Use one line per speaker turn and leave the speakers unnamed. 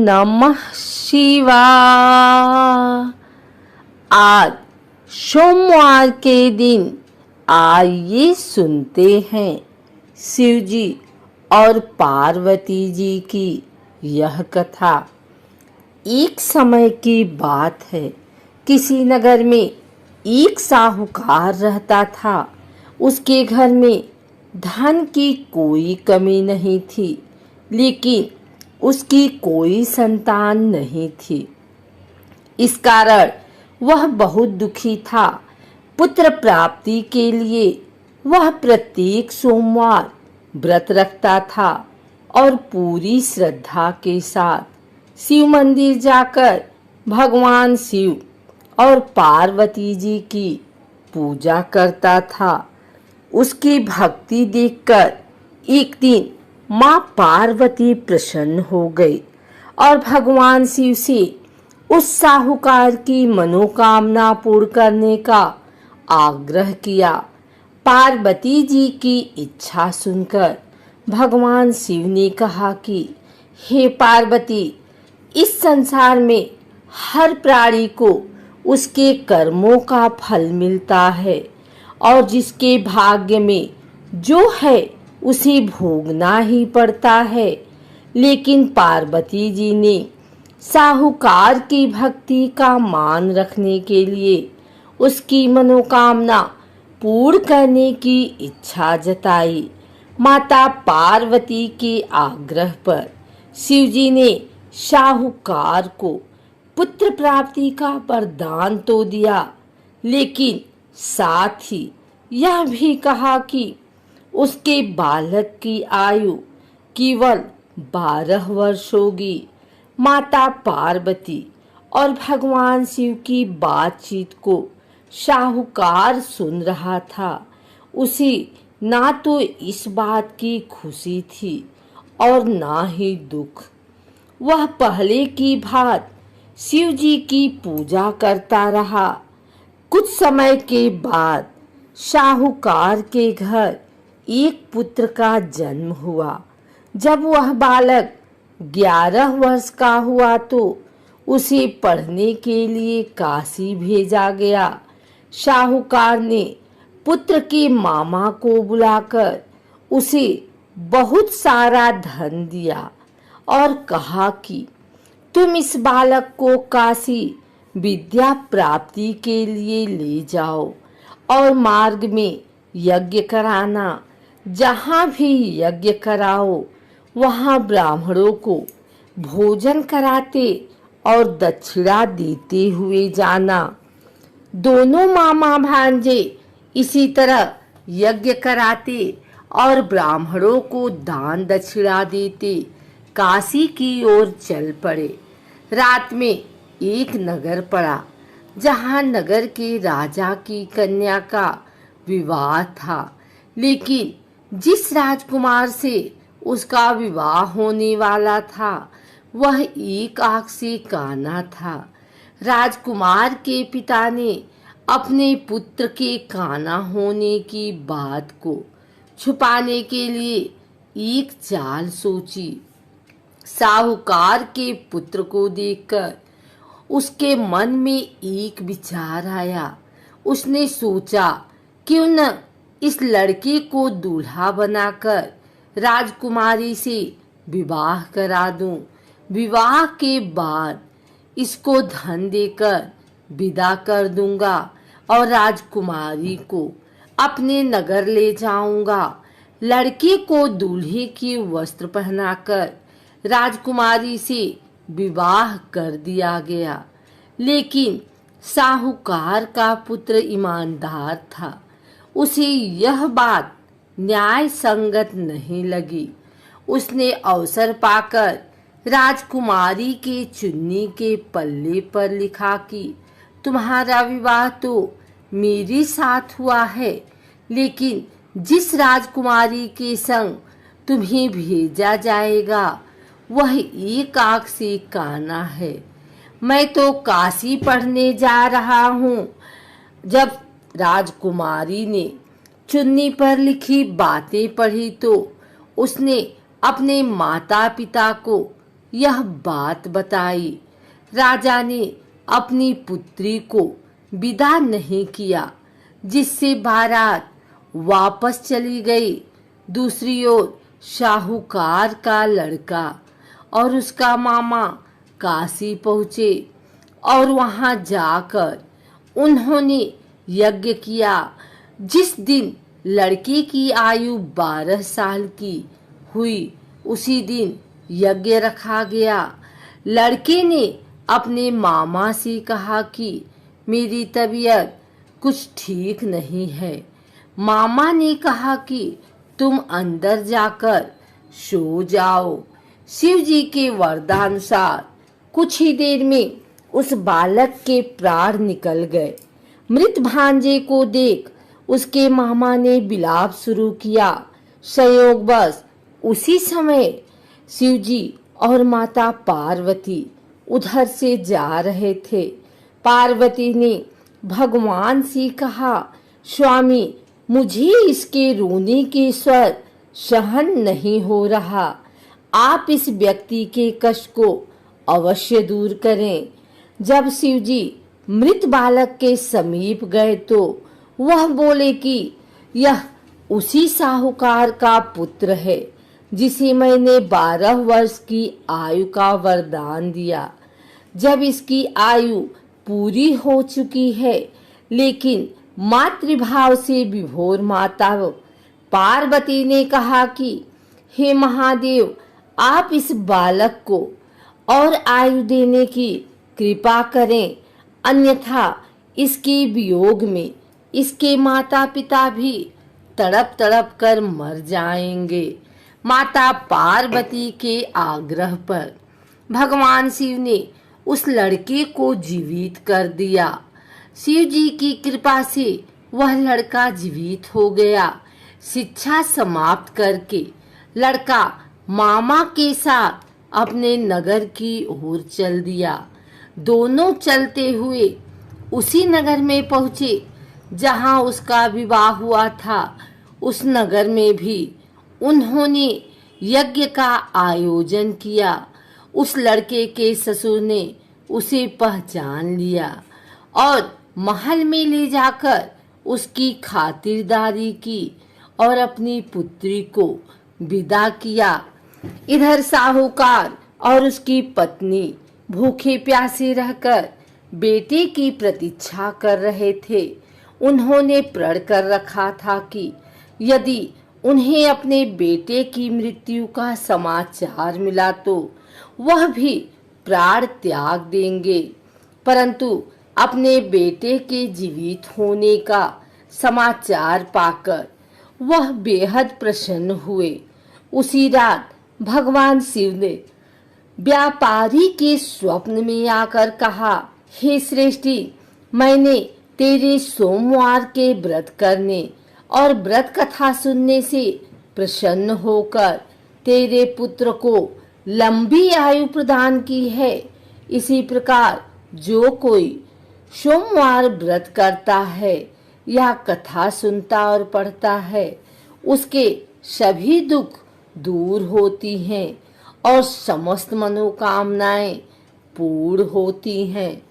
नमः शिवाय। आज सोमवार के दिन आइए सुनते हैं शिव जी और पार्वती जी की यह कथा। एक समय की बात है, किसी नगर में एक साहूकार रहता था। उसके घर में धन की कोई कमी नहीं थी, लेकिन उसकी कोई संतान नहीं थी। इस कारण वह बहुत दुखी था। पुत्र प्राप्ति के लिए वह प्रत्येक सोमवार व्रत रखता था और पूरी श्रद्धा के साथ शिव मंदिर जाकर भगवान शिव और पार्वती जी की पूजा करता था। उसकी भक्ति देखकर एक दिन माँ पार्वती प्रसन्न हो गई और भगवान शिव से उस साहूकार की मनोकामना पूर्ण करने का आग्रह किया। पार्वती जी की इच्छा सुनकर भगवान शिव ने कहा कि हे पार्वती, इस संसार में हर प्राणी को उसके कर्मों का फल मिलता है और जिसके भाग्य में जो है उसे भोगना ही पड़ता है। लेकिन पार्वती जी ने साहूकार की भक्ति का मान रखने के लिए उसकी मनोकामना पूर्ण करने की इच्छा जताई। माता पार्वती के आग्रह पर शिव जी ने साहूकार को पुत्र प्राप्ति का वरदान तो दिया, लेकिन साथ ही यह भी कहा कि उसके बालक की आयु केवल 12 वर्ष होगी। माता पार्वती और भगवान शिव की बातचीत को साहूकार सुन रहा था। उसे ना तो इस बात की खुशी थी और ना ही दुख। वह पहले की भांति शिव जी की पूजा करता रहा। कुछ समय के बाद साहूकार के घर एक पुत्र का जन्म हुआ। जब वह बालक 11 वर्ष का हुआ तो उसे पढ़ने के लिए काशी भेजा गया। साहूकार ने पुत्र के मामा को बुलाकर उसे बहुत सारा धन दिया और कहा कि तुम इस बालक को काशी विद्या प्राप्ति के लिए ले जाओ और मार्ग में यज्ञ कराना। जहाँ भी यज्ञ कराओ वहाँ ब्राह्मणों को भोजन कराते और दक्षिणा देते हुए जाना। दोनों मामा भांजे इसी तरह यज्ञ कराते और ब्राह्मणों को दान दक्षिणा देते काशी की ओर चल पड़े। रात में एक नगर पड़ा, जहाँ नगर के राजा की कन्या का विवाह था, लेकिन जिस राजकुमार से उसका विवाह होने वाला था वह एक आंख से काना था। राजकुमार के पिता ने अपने पुत्र के काना होने की बात को छुपाने के लिए एक चाल सोची। साहूकार के पुत्र को देखकर उसके मन में एक विचार आया। उसने सोचा, क्यों न इस लड़के को दूल्हा बनाकर राजकुमारी से विवाह करा दूं। विवाह के बाद इसको धन देकर विदा कर दूंगा और राजकुमारी को अपने नगर ले जाऊंगा। लड़के को दूल्हे के वस्त्र पहनाकर राजकुमारी से विवाह कर दिया गया। लेकिन साहूकार का पुत्र ईमानदार था। उसे यह बात न्याय संगत नहीं लगी। उसने अवसर पाकर राजकुमारी के चुन्नी के पल्ले पर लिखा कि तुम्हारा विवाह तो मेरे साथ हुआ है, लेकिन जिस राजकुमारी के संग तुम्हें भेजा जाएगा वह एक आंख से काना है। मैं तो काशी पढ़ने जा रहा हूँ। जब राजकुमारी ने चुन्नी पर लिखी बातें पढ़ी तो उसने अपने माता पिता को यह बात बताई। राजा ने अपनी पुत्री को विदा नहीं किया, जिससे बारात वापस चली गई। दूसरी ओर शाहूकार का लड़का और उसका मामा काशी पहुँचे और वहां जाकर उन्होंने यज्ञ किया। जिस दिन लड़के की आयु 12 साल की हुई, उसी दिन यज्ञ रखा गया। लड़के ने अपने मामा से कहा कि मेरी तबीयत कुछ ठीक नहीं है। मामा ने कहा कि तुम अंदर जाकर सो जाओ। शिव जी के वरदानुसार कुछ ही देर में उस बालक के प्राण निकल गए। मृत भांजे को देख उसके मामा ने विलाप शुरू किया। संयोगवश उसी समय शिव जी और माता पार्वती उधर से जा रहे थे। पार्वती ने भगवान से कहा, स्वामी, मुझे इसके रोने के स्वर सहन नहीं हो रहा। आप इस व्यक्ति के कष्ट को अवश्य दूर करें। जब शिव जी मृत बालक के समीप गए तो वह बोले कि यह उसी साहूकार का पुत्र है जिसे मैंने 12 वर्ष की आयु का वरदान दिया। जब इसकी आयु पूरी हो चुकी है, लेकिन मातृभाव से विभोर माता पार्वती ने कहा कि हे महादेव, आप इस बालक को और आयु देने की कृपा करें, अन्यथा इसके वियोग में इसके माता पिता भी तड़प तड़प कर मर जाएंगे। माता पार्वती के आग्रह पर भगवान शिव ने उस लड़के को जीवित कर दिया। शिव जी की कृपा से वह लड़का जीवित हो गया। शिक्षा समाप्त करके लड़का मामा के साथ अपने नगर की ओर चल दिया। दोनों चलते हुए उसी नगर में पहुंचे जहां उसका विवाह हुआ था। उस नगर में भी उन्होंने यज्ञ का आयोजन किया। उस लड़के के ससुर ने उसे पहचान लिया और महल में ले जाकर उसकी खातिरदारी की और अपनी पुत्री को विदा किया। इधर साहूकार और उसकी पत्नी भूखे प्यासे रहकर बेटे की प्रतीक्षा कर रहे थे। उन्होंने प्रण कर रखा था कि यदि उन्हें अपने बेटे की मृत्यु का समाचार मिला तो वह भी प्राण त्याग देंगे। परंतु अपने बेटे के जीवित होने का समाचार पाकर वह बेहद प्रसन्न हुए। उसी रात भगवान शिव ने व्यापारी के स्वप्न में आकर कहा, हे श्रेष्ठी, मैंने तेरे सोमवार के व्रत करने और व्रत कथा सुनने से प्रसन्न होकर तेरे पुत्र को लंबी आयु प्रदान की है। इसी प्रकार जो कोई सोमवार व्रत करता है या कथा सुनता और पढ़ता है, उसके सभी दुख दूर होती हैं और समस्त मनोकामनाएं पूर्ण होती हैं।